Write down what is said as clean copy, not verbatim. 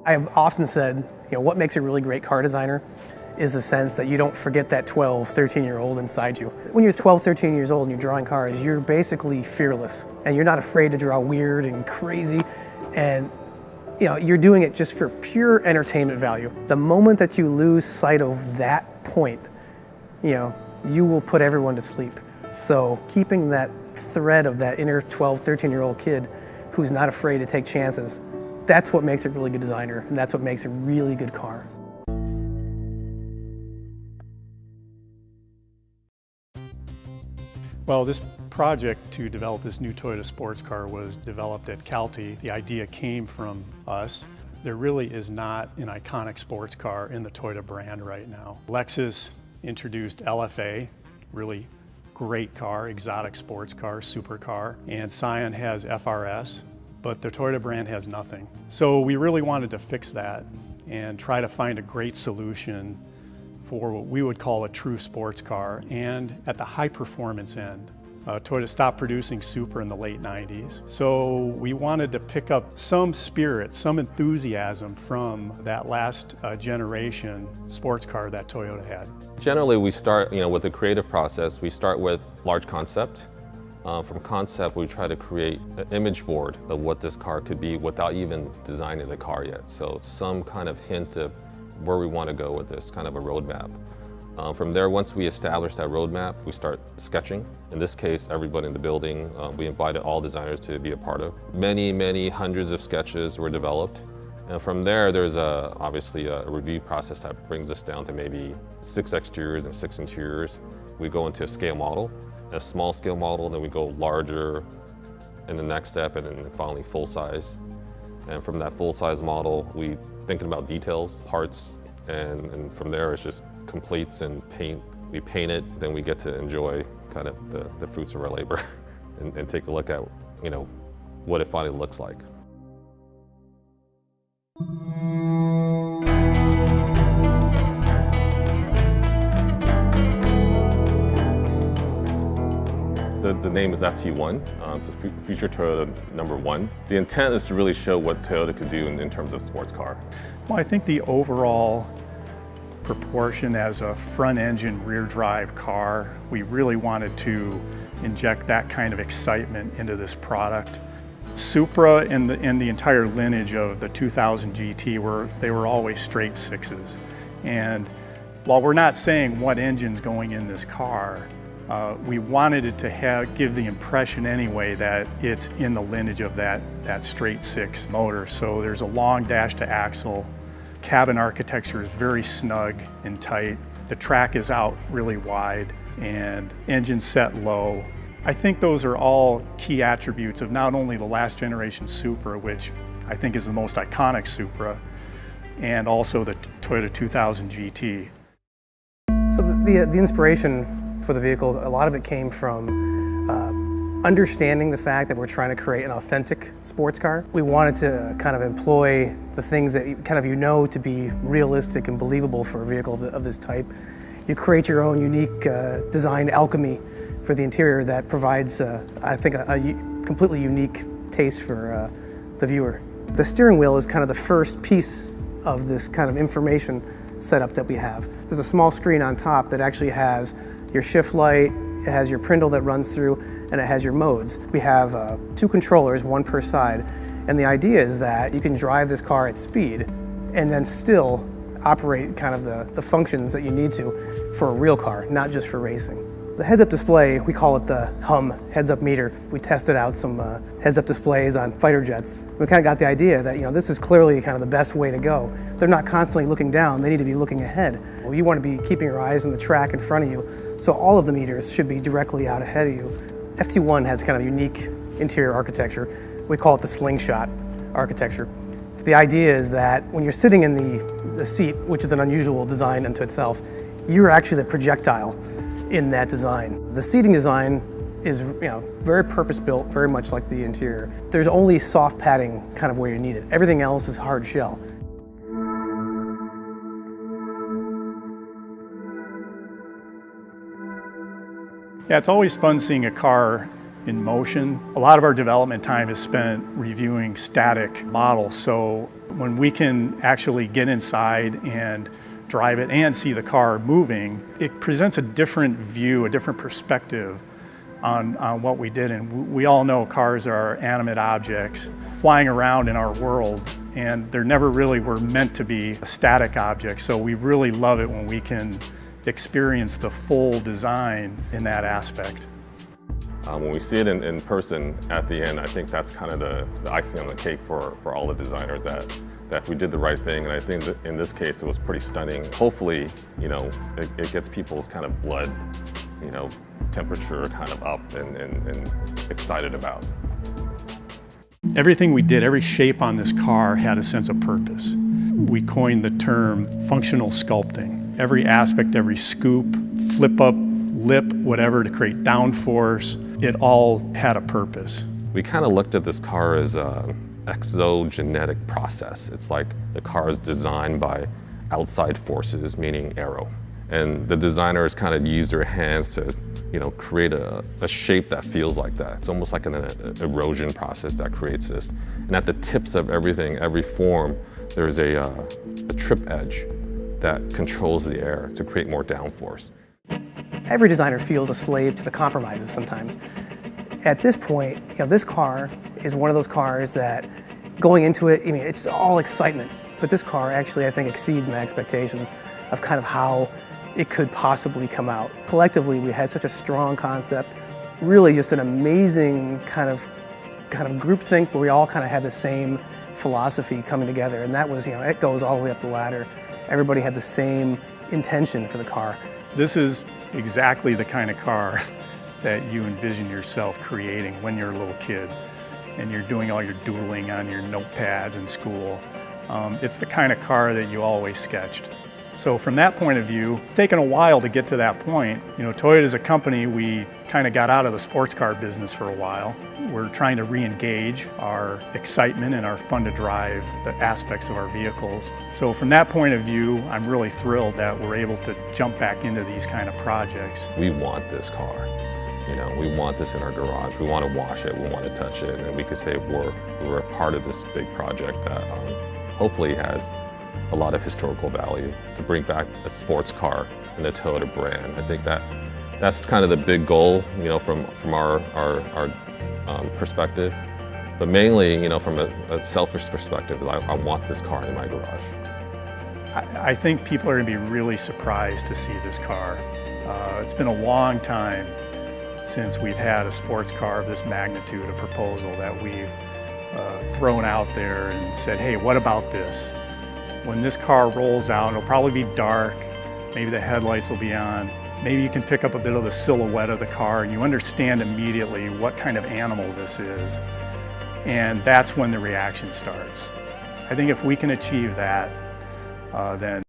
I've often said, what makes a really great car designer is the sense that you don't forget that 12, 13-year-old inside you. When you're 12, 13 years old and you're drawing cars, you're basically fearless and you're not afraid to draw weird and crazy, and you're doing it just for pure entertainment value. The moment that you lose sight of that point, you will put everyone to sleep. So keeping that thread of that inner 12, 13-year-old kid who's not afraid to take chances, that's what makes a really good designer, and that's what makes a really good car. Well, this project to develop this new Toyota sports car was developed at Calty. The idea came from us. There really is not an iconic sports car in the Toyota brand right now. Lexus introduced LFA, really great car, exotic sports car, supercar, and Scion has FRS, but the Toyota brand has nothing. So we really wanted to fix that and try to find a great solution for what we would call a true sports car, and at the high performance end. Toyota stopped producing Supra in the late 90s. So we wanted to pick up some spirit, some enthusiasm from that last generation sports car that Toyota had. Generally we start with the creative process. We start with large concept. From concept we try to create an image board of what this car could be without even designing the car yet. So some kind of hint of where we want to go with this, kind of a roadmap. From there, once we establish that roadmap, we start sketching. In this case, everybody in the building, we invited all designers to be a part of. Many hundreds of sketches were developed. And from there, there's obviously a review process that brings us down to maybe 6 exteriors and 6 interiors. We go into a scale model, a small scale model, then we go larger in the next step, and then finally full size. And from that full size model, we thinking about details, parts, and from there it's just completes and paint. We paint it, then we get to enjoy kind of the fruits of our labor and take a look at what it finally looks like. The name is FT-1. It's a future Toyota #1. The intent is to really show what Toyota could do in terms of sports car. Well, I think the overall proportion as a front engine rear drive car, we really wanted to inject that kind of excitement into this product. Supra and the entire lineage of the 2000 GT they were always straight sixes. And while we're not saying what engine's going in this car, we wanted it to give the impression anyway that it's in the lineage of that straight six motor. So there's a long dash to axle. Cabin architecture is very snug and tight. The track is out really wide and engine set low. I think those are all key attributes of not only the last generation Supra, which I think is the most iconic Supra, and also the Toyota 2000 GT. So the inspiration for the vehicle, a lot of it came from understanding the fact that we're trying to create an authentic sports car. We wanted to kind of employ the things that to be realistic and believable for a vehicle of this type. You create your own unique design alchemy for the interior that provides, I think, a completely unique taste for the viewer. The steering wheel is kind of the first piece of this kind of information setup that we have. There's a small screen on top that actually has your shift light, it has your prindle that runs through, and it has your modes. We have 2 controllers, 1 per side, and the idea is that you can drive this car at speed and then still operate kind of the functions that you need to for a real car, not just for racing. The heads-up display, we call it the HUM heads-up meter. We tested out some heads-up displays on fighter jets. We kind of got the idea that this is clearly kind of the best way to go. They're not constantly looking down, they need to be looking ahead. Well, you want to be keeping your eyes on the track in front of you, so all of the meters should be directly out ahead of you. FT-1 has kind of unique interior architecture. We call it the slingshot architecture. So the idea is that when you're sitting in the seat, which is an unusual design unto itself, you're actually the projectile in that design. The seating design is very purpose-built, very much like the interior. There's only soft padding kind of where you need it. Everything else is hard shell. Yeah, it's always fun seeing a car in motion. A lot of our development time is spent reviewing static models, so when we can actually get inside and drive it and see the car moving, it presents a different view, a different perspective on what we did. And we all know cars are animate objects flying around in our world, and they're never really were meant to be a static object. So we really love it when we can experience the full design in that aspect. When we see it in person at the end, I think that's kind of the icing on the cake for all the designers, that if we did the right thing, and I think that in this case it was pretty stunning. Hopefully, you know, it gets people's kind of blood, you know, temperature kind of up and excited about. Everything we did, every shape on this car had a sense of purpose. We coined the term functional sculpting. Every aspect, every scoop, flip up, lip, whatever, to create downforce, it all had a purpose. We kind of looked at this car as an exogenetic process. It's like the car is designed by outside forces, meaning aero. And the designers kind of use their hands to, you know, create a shape that feels like that. It's almost like an erosion process that creates this. And at the tips of everything, every form, there's a trip edge that controls the air to create more downforce. Every designer feels a slave to the compromises sometimes. At this point, you know, this car is one of those cars that going into it, I mean, it's all excitement, but this car actually, I think, exceeds my expectations of kind of how it could possibly come out. Collectively, we had such a strong concept, really just an amazing kind of groupthink where we all kind of had the same philosophy coming together, and that was, you know, it goes all the way up the ladder. Everybody had the same intention for the car. This is exactly the kind of car that you envision yourself creating when you're a little kid and you're doing all your doodling on your notepads in school. It's the kind of car that you always sketched. So from that point of view, it's taken a while to get to that point. You know, Toyota as a company, we kind of got out of the sports car business for a while. We're trying to re-engage our excitement and our fun to drive the aspects of our vehicles. So from that point of view, I'm really thrilled that we're able to jump back into these kind of projects. We want this car. You know, we want this in our garage. We want to wash it, we want to touch it, and we could say we're a part of this big project that hopefully has a lot of historical value to bring back a sports car in the Toyota brand. I think that's kind of the big goal, you know, from our perspective. But mainly, you know, from a selfish perspective, I want this car in my garage. I think people are going to be really surprised to see this car. It's been a long time since we've had a sports car of this magnitude, a proposal that we've thrown out there and said, hey, what about this? When this car rolls out, it'll probably be dark, maybe the headlights will be on, maybe you can pick up a bit of the silhouette of the car and you understand immediately what kind of animal this is. And that's when the reaction starts. I think if we can achieve that, then